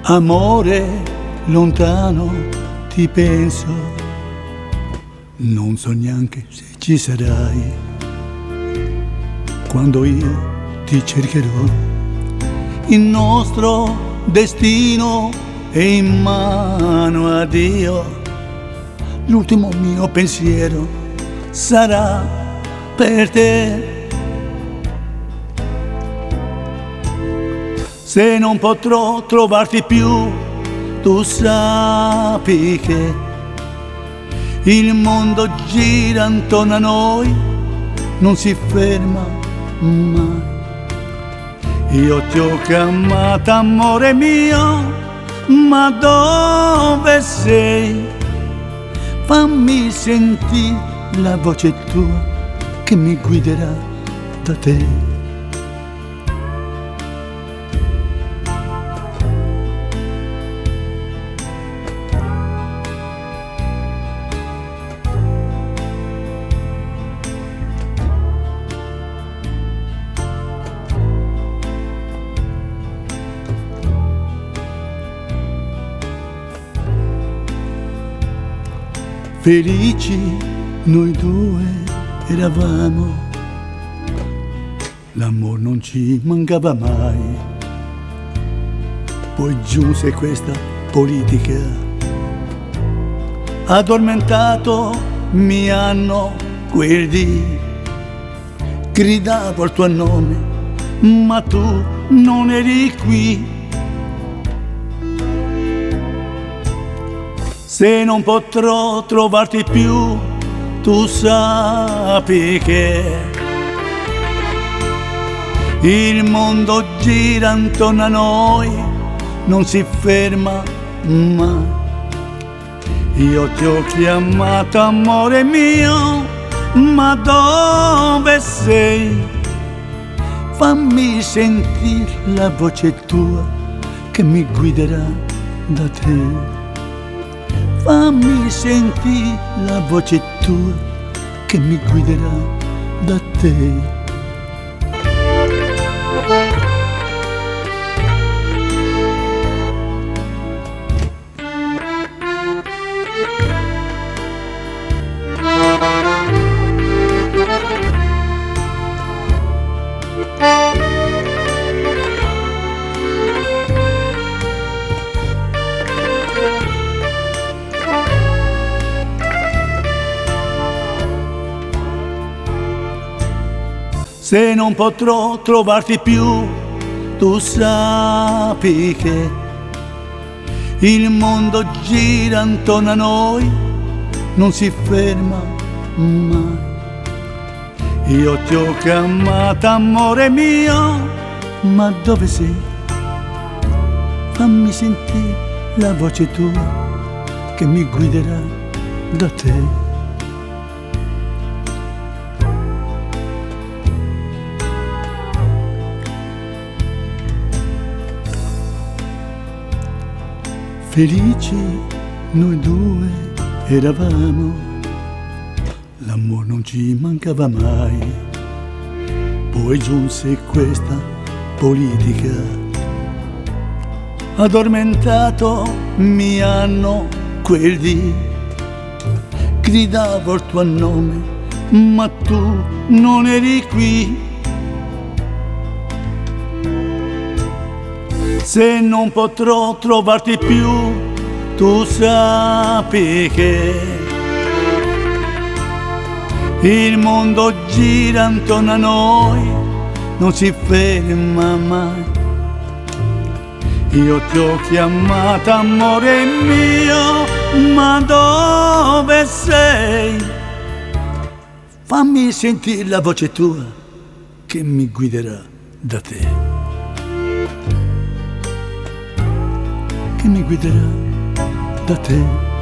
Amore, lontano ti penso, non so neanche se ci sarai. Quando io ti cercherò, il nostro destino è in mano a Dio. L'ultimo mio pensiero sarà per te. Se non potrò trovarti più, tu sappi che il mondo gira intorno a noi, non si ferma mai. Io ti ho chiamata amore mio, ma dove sei? Fammi sentire la voce tua che mi guiderà da te. Felici noi due eravamo, l'amor non ci mancava mai. Poi giunse questa politica, addormentato mi hanno quel dì. Gridavo il tuo nome, ma tu non eri qui. Se non potrò trovarti più, tu sappi che il mondo gira intorno a noi, non si ferma mai. Io ti ho chiamato amore mio, ma dove sei? Fammi sentire la voce tua che mi guiderà da te. Fammi sentire la voce tua che mi guiderà da te. Se non potrò trovarti più, tu sappi che il mondo gira intorno a noi, non si ferma mai. Io ti ho chiamata amore mio, ma dove sei? Fammi sentire la voce tua che mi guiderà da te. Felici noi due eravamo, l'amor non ci mancava mai. Poi giunse questa politica, addormentato mi hanno quel dì. Gridavo il tuo nome, ma tu non eri qui. Se non potrò trovarti più, tu sappi che il mondo gira intorno a noi, non si ferma mai. Io ti ho chiamata amore mio, ma dove dove sei. Fammi sentire la voce tua che mi guiderà da te, che mi guiderà da te.